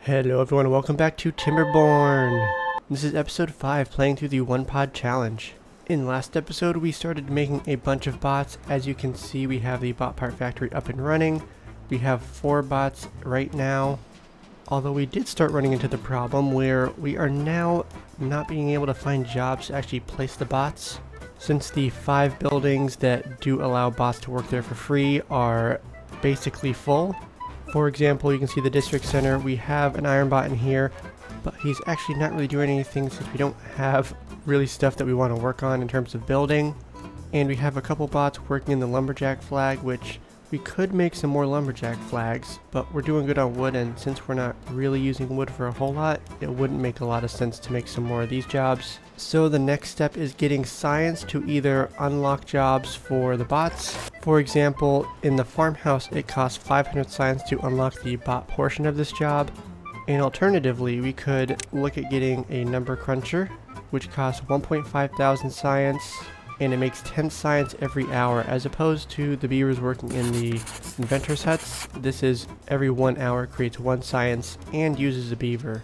Hello everyone, welcome back to Timberborn. This is episode 5, playing through the one pod challenge. In last episode we started making a bunch of bots. As you can see, we have the bot part factory up and running. We have 4 bots right now. Although we did start running into the problem where we are now not being able to find jobs to actually place the bots, since the 5 buildings that do allow bots to work there for free are basically full. For example, you can see the district center. We have an iron bot in here, but he's actually not really doing anything since we don't have really stuff that we want to work on in terms of building. And we have a couple bots working in the lumberjack flag, which we could make some more lumberjack flags, but we're doing good on wood, and since we're not really using wood for a whole lot, it wouldn't make a lot of sense to make some more of these jobs. So the next step is getting science to either unlock jobs for the bots. For example, in the farmhouse it costs 500 science to unlock the bot portion of this job, and alternatively we could look at getting a number cruncher, which costs 1.5 thousand science, and it makes 10 science every hour, as opposed to the beavers working in the inventor's huts. This is every 1 hour creates 1 science and uses a beaver.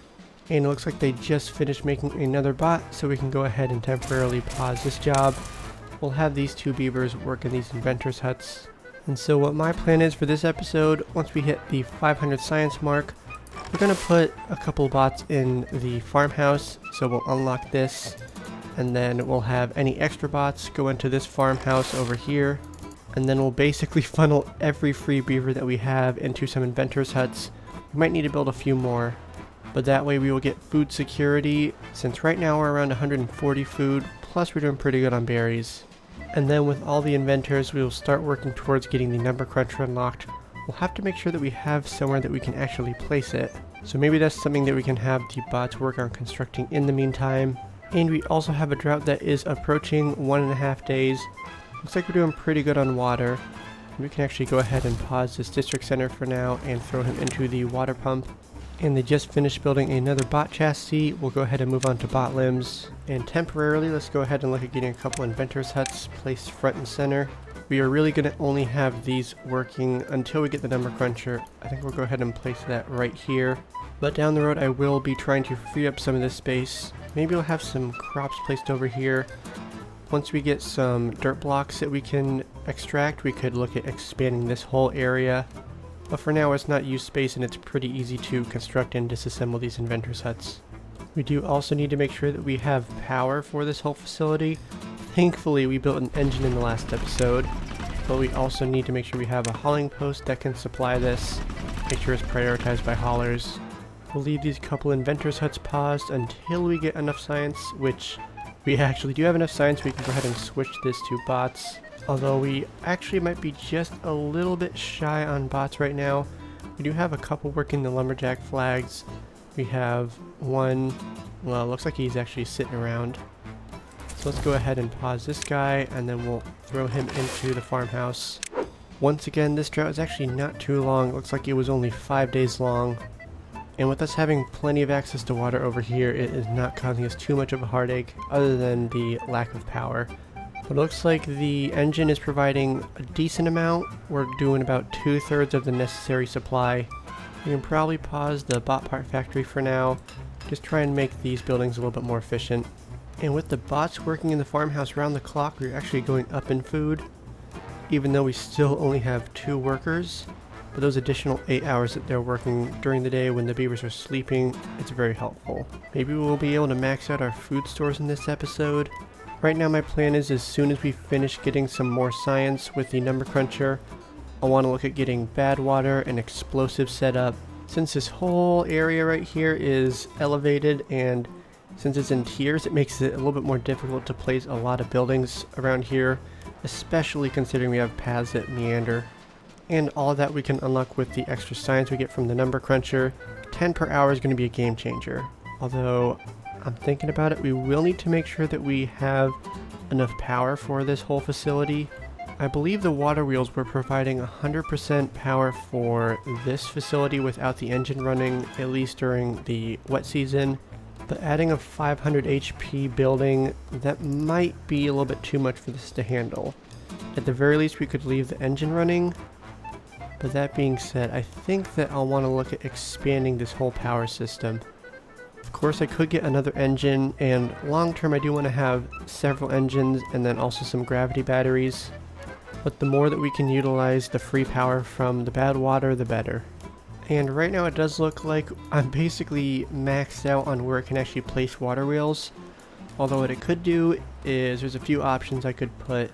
And it looks like they just finished making another bot, so we can go ahead and temporarily pause this job. We'll have these 2 beavers work in these inventor's huts. And so what my plan is for this episode, once we hit the 500 science mark, we're going to put a couple bots in the farmhouse, so we'll unlock this. And then we'll have any extra bots go into this farmhouse over here, and then we'll basically funnel every free beaver that we have into some inventors' huts. We might need to build a few more, but that way we will get food security, since right now we're around 140 food, plus we're doing pretty good on berries. And then with all the inventors, we will start working towards getting the number cruncher unlocked. We'll have to make sure that we have somewhere that we can actually place it, so maybe that's something that we can have the bots work on constructing in the meantime. And we also have a drought that is approaching 1.5 days. Looks like we're doing pretty good on water. We can actually go ahead and pause this district center for now and throw him into the water pump. And they just finished building another bot chassis. We'll go ahead and move on to bot limbs. And temporarily, let's go ahead and look at getting a couple inventors' huts placed front and center. We are really going to only have these working until we get the number cruncher. I think we'll go ahead and place that right here. But down the road, I will be trying to free up some of this space. Maybe we'll have some crops placed over here. Once we get some dirt blocks that we can extract, we could look at expanding this whole area. But for now, it's not used space and it's pretty easy to construct and disassemble these inventors' huts. We do also need to make sure that we have power for this whole facility. Thankfully, we built an engine in the last episode, but we also need to make sure we have a hauling post that can supply this. Make sure it's prioritized by haulers. We'll leave these couple inventors' huts paused until we get enough science, which we actually do have enough science. We can go ahead and switch this to bots, although we actually might be just a little bit shy on bots right now. We do have a couple working the lumberjack flags. We have one, well, it looks like he's actually sitting around. So let's go ahead and pause this guy, and then we'll throw him into the farmhouse. Once again, this drought is actually not too long. It looks like it was only 5 days long. And with us having plenty of access to water over here, it is not causing us too much of a heartache, other than the lack of power. But it looks like the engine is providing a decent amount. We're doing about 2/3 of the necessary supply. We can probably pause the bot part factory for now, just try and make these buildings a little bit more efficient. And with the bots working in the farmhouse around the clock, we're actually going up in food, even though we still only have 2 workers. But those additional 8 hours that they're working during the day when the beavers are sleeping, it's very helpful. Maybe we'll be able to max out our food stores in this episode. Right now my plan is, as soon as we finish getting some more science with the number cruncher, I want to look at getting bad water and explosives set up. Since this whole area right here is elevated, and since it's in tiers, it makes it a little bit more difficult to place a lot of buildings around here, especially considering we have paths that meander. And all of that we can unlock with the extra science we get from the number cruncher. 10 per hour is going to be a game changer. Although, I'm thinking about it, we will need to make sure that we have enough power for this whole facility. I believe the water wheels were providing 100% power for this facility without the engine running, at least during the wet season. But adding a 500 HP building, that might be a little bit too much for this to handle. At the very least, we could leave the engine running, But that being said, I think that I'll want to look at expanding this whole power system. Of course, I could get another engine, and long term I do want to have several engines and then also some gravity batteries. But the more that we can utilize the free power from the bad water, the better. And right now it does look like I'm basically maxed out on where I can actually place water wheels. Although what I could do is there's a few options. I could put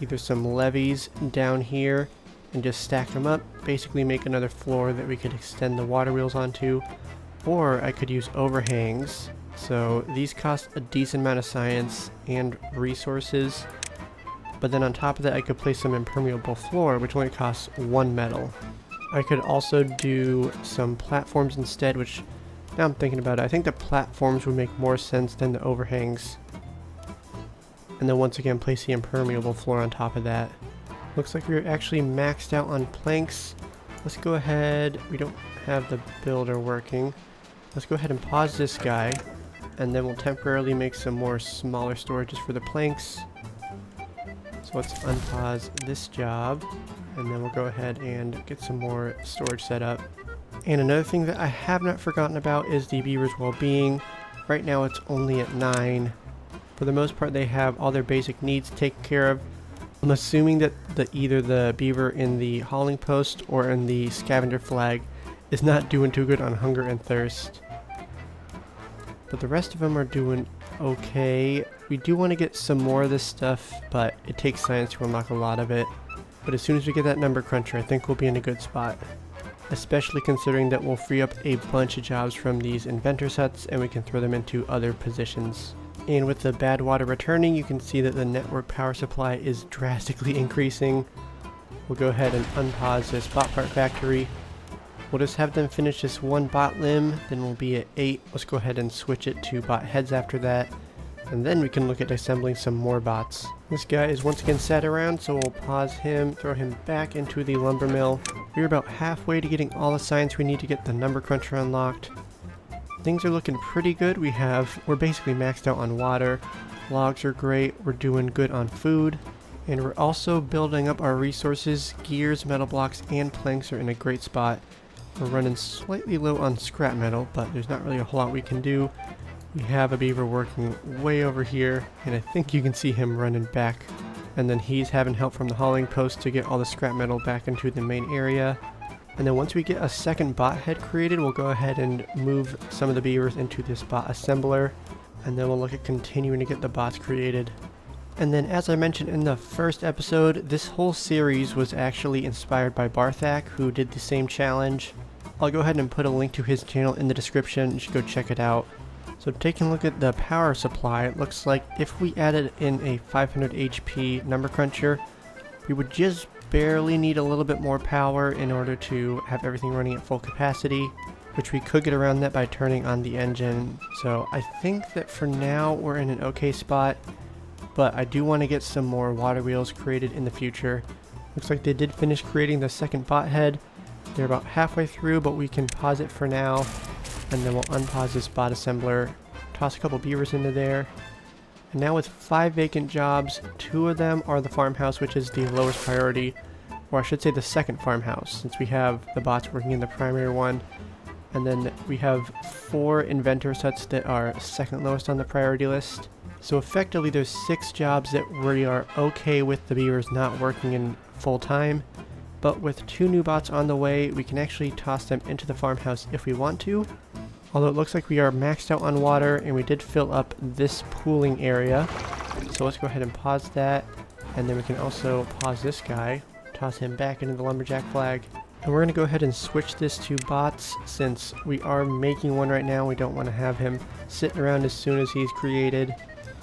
either some levees down here and just stack them up, basically make another floor that we could extend the water wheels onto. Or I could use overhangs. So these cost a decent amount of science and resources. But then on top of that I could place some impermeable floor, which only costs 1 metal. I could also do some platforms instead, which, now I'm thinking about it, I think the platforms would make more sense than the overhangs. And then once again place the impermeable floor on top of that. Looks like we're actually maxed out on planks. Let's go ahead, we don't have the builder working. Let's go ahead and pause this guy, and then we'll temporarily make some more smaller storages for the planks. So let's unpause this job, and then we'll go ahead and get some more storage set up. And another thing that I have not forgotten about is the beaver's well-being. Right now it's only at 9. For the most part they have all their basic needs taken care of. I'm assuming that either the beaver in the hauling post or in the scavenger flag is not doing too good on hunger and thirst. But the rest of them are doing okay. We do want to get some more of this stuff, but it takes science to unlock a lot of it. But as soon as we get that number cruncher, I think we'll be in a good spot. Especially considering that we'll free up a bunch of jobs from these inventor sets and we can throw them into other positions. And with the bad water returning, you can see that the network power supply is drastically increasing. We'll go ahead and unpause this bot part factory. We'll just have them finish this one bot limb, then we'll be at 8. Let's go ahead and switch it to bot heads after that. And then we can look at assembling some more bots. This guy is once again sat around, so we'll pause him, throw him back into the lumber mill. We're about halfway to getting all the science we need to get the number cruncher unlocked. Things are looking pretty good. We're basically maxed out on water. Logs are great. We're doing good on food. And we're also building up our resources. Gears, metal blocks, and planks are in a great spot. We're running slightly low on scrap metal, but there's not really a whole lot we can do. We have a beaver working way over here, and I think you can see him running back. And then he's having help from the hauling post to get all the scrap metal back into the main area. And then once we get a second bot head created, we'll go ahead and move some of the beavers into this bot assembler. And then we'll look at continuing to get the bots created. And then as I mentioned in the first episode, this whole series was actually inspired by Barthak, who did the same challenge. I'll go ahead and put a link to his channel in the description. You should go check it out. So taking a look at the power supply, it looks like if we added in a 500 HP number cruncher, we would just barely need a little bit more power in order to have everything running at full capacity, which we could get around that by turning on the engine. So I think that for now we're in an okay spot, but I do want to get some more water wheels created in the future. Looks like they did finish creating the second bot head. They're about halfway through, but we can pause it for now. And then we'll unpause this bot assembler, toss a couple beavers into there. And now with 5 vacant jobs, 2 of them are the farmhouse, which is the lowest priority, or I should say the second farmhouse, since we have the bots working in the primary one. And then we have 4 inventor sets that are second lowest on the priority list. So effectively there's 6 jobs that we are okay with the beavers not working in full time. But with 2 new bots on the way, we can actually toss them into the farmhouse if we want to. Although it looks like we are maxed out on water, and we did fill up this pooling area. So let's go ahead and pause that. And then we can also pause this guy, toss him back into the lumberjack flag. And we're going to go ahead and switch this to bots, since we are making one right now. We don't want to have him sitting around as soon as he's created.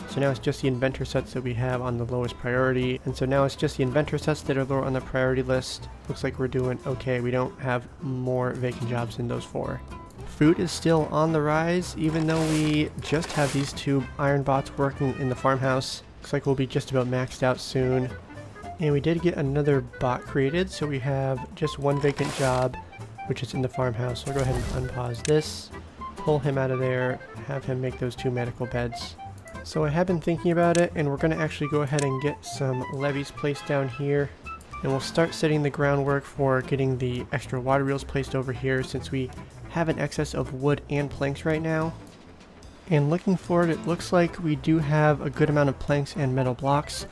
So now it's just the inventor sets that we have on the lowest priority. And so now it's just the inventor sets that are lower on the priority list. Looks like we're doing okay. We don't have more vacant jobs in those 4. Food is still on the rise, even though we just have these 2 iron bots working in the farmhouse. Looks like we'll be just about maxed out soon. And we did get another bot created, so we have just 1 vacant job, which is in the farmhouse. So we'll go ahead and unpause this, pull him out of there, have him make those 2 medical beds. So I have been thinking about it, and we're going to actually go ahead and get some levees placed down here. And we'll start setting the groundwork for getting the extra water wheels placed over here since we have an excess of wood and planks right now. And looking forward, it looks like we do have a good amount of planks and metal blocks,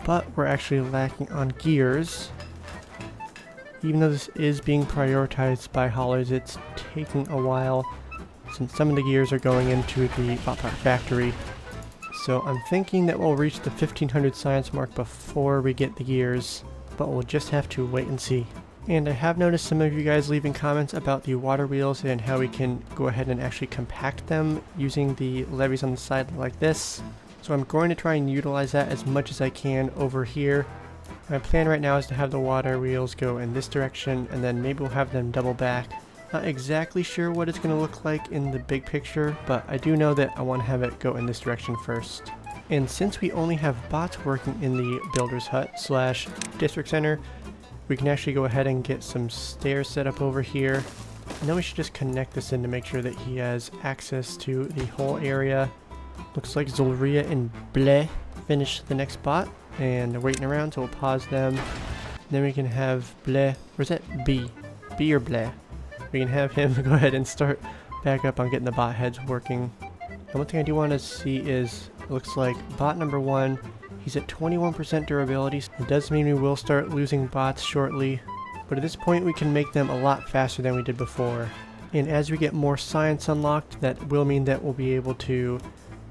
but we're actually lacking on gears. Even though this is being prioritized by haulers, it's taking a while since some of the gears are going into the bot part factory. So I'm thinking that we'll reach the 1500 science mark before we get the gears, but we'll just have to wait and see. And I have noticed some of you guys leaving comments about the water wheels and how we can go ahead and actually compact them using the levees on the side like this. So I'm going to try and utilize that as much as I can over here. My plan right now is to have the water wheels go in this direction, and then maybe we'll have them double back. Not exactly sure what it's going to look like in the big picture, but I do know that I want to have it go in this direction first. And since we only have bots working in the builder's hut slash district center, we can actually go ahead and get some stairs set up over here. And then we should just connect this in to make sure that he has access to the whole area. Looks like Zolria and Bleh finished the next bot, and they're waiting around, so we'll pause them. Then we can have Bleh, where's that B? B or Bleh? We can have him go ahead and start back up on getting the bot heads working. And one thing I do want to see is, it looks like bot number 1, he's at 21% durability. It does mean we will start losing bots shortly, but at this point we can make them a lot faster than we did before. And as we get more science unlocked, that will mean that we'll be able to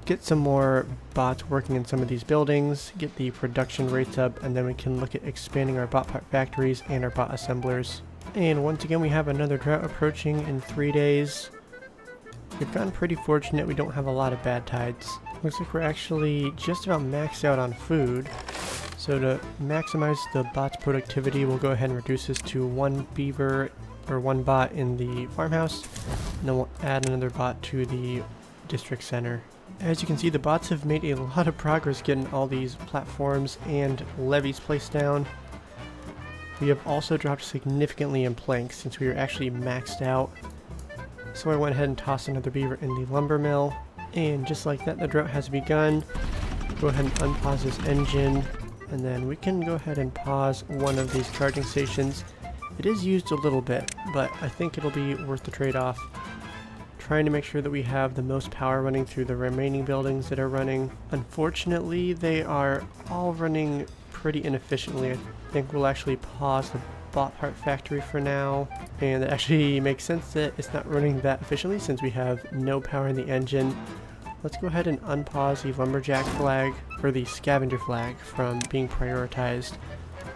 get some more bots working in some of these buildings, get the production rates up, and then we can look at expanding our bot part factories and our bot assemblers. And once again, we have another drought approaching in 3 days. We've gotten pretty fortunate, we don't have a lot of bad tides. Looks like we're actually just about maxed out on food. So to maximize the bot's productivity, we'll go ahead and reduce this to 1 beaver or 1 bot in the farmhouse, and then we'll add another bot to the district center. As you can see, the bots have made a lot of progress getting all these platforms and levees placed down. We have also dropped significantly in planks since we were actually maxed out. So I went ahead and tossed another beaver in the lumber mill. And just like that, the drought has begun. Go ahead and unpause this engine, and then we can go ahead and pause one of these charging stations. It is used a little bit, but I think it'll be worth the trade-off. Trying to make sure that we have the most power running through the remaining buildings that are running. Unfortunately, they are all running pretty inefficiently. I think we'll actually pause the bot part factory for now, and it actually makes sense that it's not running that efficiently since we have no power in the engine. Let's go ahead and unpause the lumberjack flag, or the scavenger flag, from being prioritized.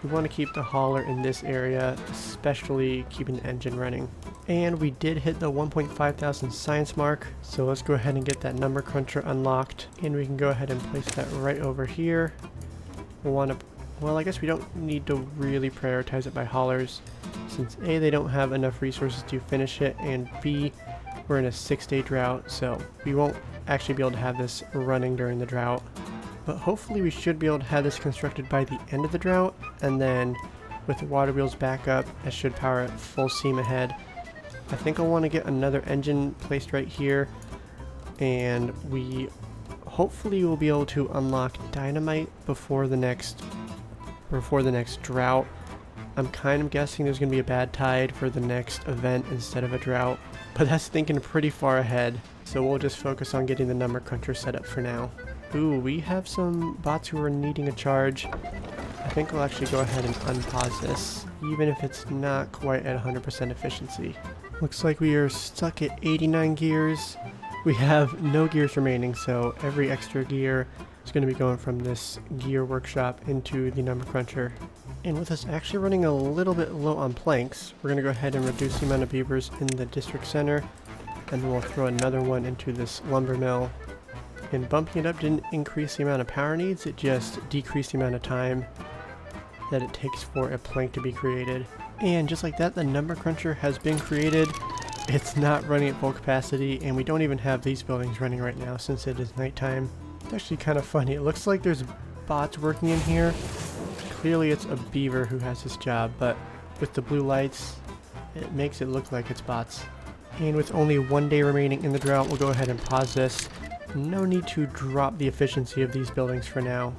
We want to keep the hauler in this area, especially keeping the engine running. And we did hit the 1,500 science mark, so let's go ahead and get that number cruncher unlocked, and we can go ahead and place that right over here. We'll want to, well, I guess we don't need to really prioritize it by haulers, since A, they don't have enough resources to finish it, and B, we're in a 6-day drought, so we won't actually be able to have this running during the drought. But hopefully we should be able to have this constructed by the end of the drought, and then with the water wheels back up, it should power at full steam ahead. I think I'll want to get another engine placed right here, and we hopefully will be able to unlock dynamite before the next drought. I'm kind of guessing there's going to be a bad tide for the next event instead of a drought, but that's thinking pretty far ahead, so we'll just focus on getting the number cruncher set up for now. Ooh, we have some bots who are needing a charge. I think we'll actually go ahead and unpause this, even if it's not quite at 100% efficiency. Looks like we are stuck at 89 gears. We have no gears remaining, so every extra gear is going to be going from this gear workshop into the number cruncher. And with us actually running a little bit low on planks, we're going to go ahead and reduce the amount of beavers in the district center, and then we'll throw another one into this lumber mill. And bumping it up didn't increase the amount of power needs, it just decreased the amount of time that it takes for a plank to be created. And just like that, the number cruncher has been created. It's not running at full capacity, and we don't even have these buildings running right now since it is nighttime. It's actually kind of funny. It looks like there's bots working in here. Clearly it's a beaver who has this job, but with the blue lights, it makes it look like it's bots. And with only 1 day remaining in the drought, we'll go ahead and pause this. No need to drop the efficiency of these buildings for now.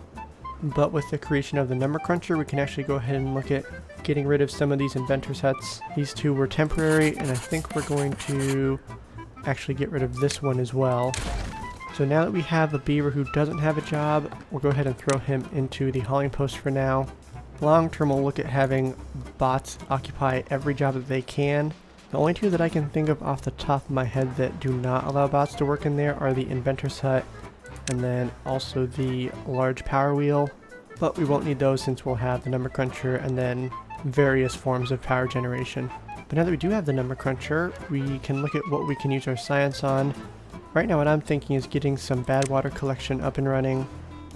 but with the creation of the number cruncher, we can actually go ahead and look at getting rid of some of these inventor's huts. These two were temporary, and I think we're going to actually get rid of this one as well. So now that we have a beaver who doesn't have a job, we'll go ahead and throw him into the hauling post for now. Long term, we'll look at having bots occupy every job that they can. The only two that I can think of off the top of my head that do not allow bots to work in there are the inventor's hut and then also the large power wheel, but we won't need those since we'll have the number cruncher and then various forms of power generation. But now that we do have the number cruncher, we can look at what we can use our science on. Right now what I'm thinking is getting some bad water collection up and running,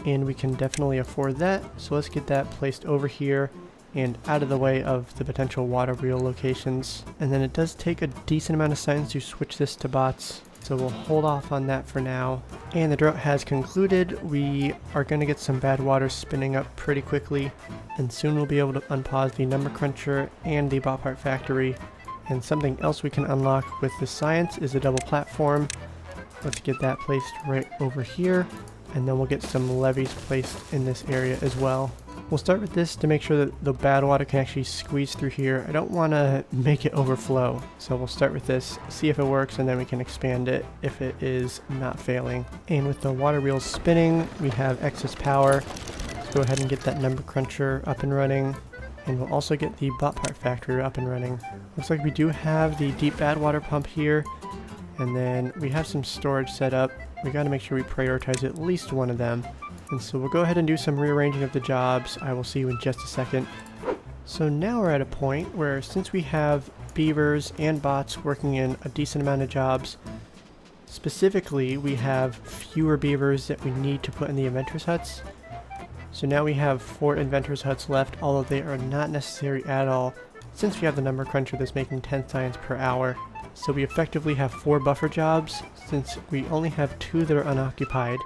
and we can definitely afford that, so let's get that placed over here and out of the way of the potential water wheel locations. And then it does take a decent amount of science to switch this to bots, so we'll hold off on that for now. And the drought has concluded. We are going to get some bad water spinning up pretty quickly, and soon we'll be able to unpause the number cruncher and the bot part factory. And something else we can unlock with the science is a double platform. Let's get that placed right over here, and then we'll get some levees placed in this area as well. We'll start with this to make sure that the bad water can actually squeeze through here. I don't want to make it overflow, so we'll start with this, see if it works, and then we can expand it if it is not failing. And with the water wheels spinning, we have excess power. Let's go ahead and get that number cruncher up and running, and we'll also get the bot part factory up and running. Looks like we do have the deep bad water pump here, and then we have some storage set up. We got to make sure we prioritize at least one of them. And so we'll go ahead and do some rearranging of the jobs. I will see you in just a second. So now we're at a point where, since we have beavers and bots working in a decent amount of jobs, specifically we have fewer beavers that we need to put in the inventor's huts. So now we have 4 inventor's huts left, although they are not necessary at all, since we have the number cruncher that's making 10 science per hour. So we effectively have 4 buffer jobs, since we only have 2 that are unoccupied.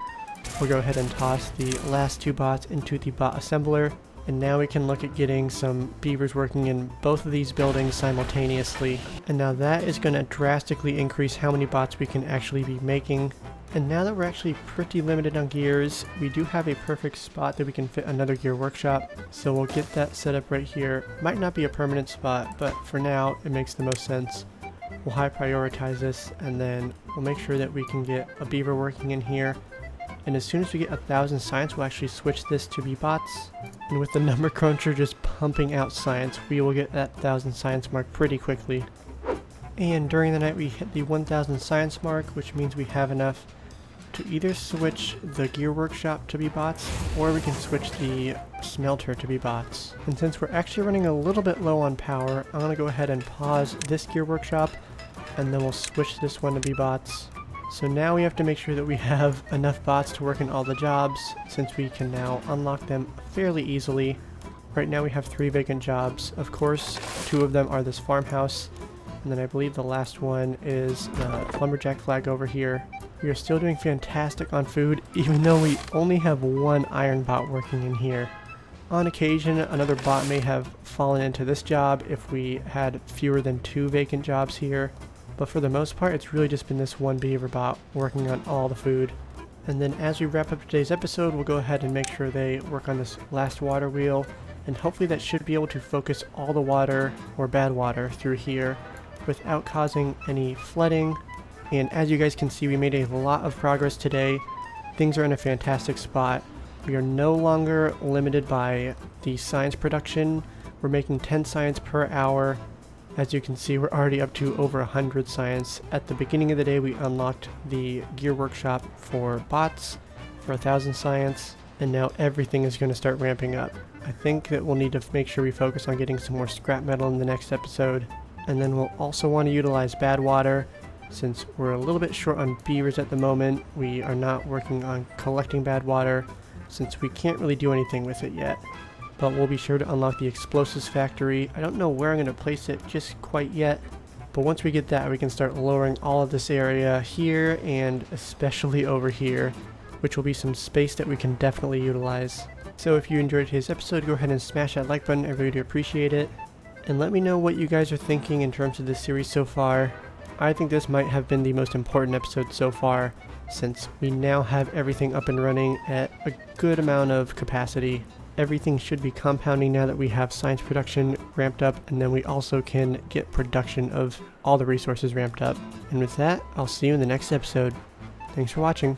We'll go ahead and toss the last 2 bots into the bot assembler, and now we can look at getting some beavers working in both of these buildings simultaneously. And now that is going to drastically increase how many bots we can actually be making. And now that we're actually pretty limited on gears, we do have a perfect spot that we can fit another gear workshop. So we'll get that set up right here. Might not be a permanent spot, but for now it makes the most sense. We'll high prioritize this, and then we'll make sure that we can get a beaver working in here. And as soon as we get 1,000 science, we'll actually switch this to be bots. And with the number cruncher just pumping out science, we will get that 1,000 science mark pretty quickly. And during the night we hit the 1,000 science mark, which means we have enough to either switch the gear workshop to be bots, or we can switch the smelter to be bots. And since we're actually running a little bit low on power, I'm going to go ahead and pause this gear workshop, and then we'll switch this one to be bots. So now we have to make sure that we have enough bots to work in all the jobs, since we can now unlock them fairly easily. Right now we have 3 vacant jobs. Of course, 2 of them are this farmhouse, and then I believe the last one is the lumberjack flag over here. We are still doing fantastic on food, even though we only have 1 iron bot working in here. On occasion, another bot may have fallen into this job if we had fewer than 2 vacant jobs here. But for the most part, it's really just been this 1 beaver bot working on all the food. And then as we wrap up today's episode, we'll go ahead and make sure they work on this last water wheel, and hopefully that should be able to focus all the water, or bad water, through here without causing any flooding. And as you guys can see, we made a lot of progress today. Things are in a fantastic spot. We are no longer limited by the science production. We're making 10 science per hour. As you can see, we're already up to over 100 science. At the beginning of the day, we unlocked the gear workshop for bots for 1,000 science, and now everything is going to start ramping up. I think that we'll need to make sure we focus on getting some more scrap metal in the next episode. And then we'll also want to utilize bad water. Since we're a little bit short on beavers at the moment, we are not working on collecting bad water, since we can't really do anything with it yet. But we'll be sure to unlock the explosives factory. I don't know where I'm going to place it just quite yet, but once we get that, we can start lowering all of this area here, and especially over here, which will be some space that we can definitely utilize. So if you enjoyed today's episode, go ahead and smash that like button. I really do appreciate it. And let me know what you guys are thinking in terms of this series so far. I think this might have been the most important episode so far, since we now have everything up and running at a good amount of capacity. Everything should be compounding now that we have science production ramped up, and then we also can get production of all the resources ramped up. And with that, I'll see you in the next episode. Thanks for watching.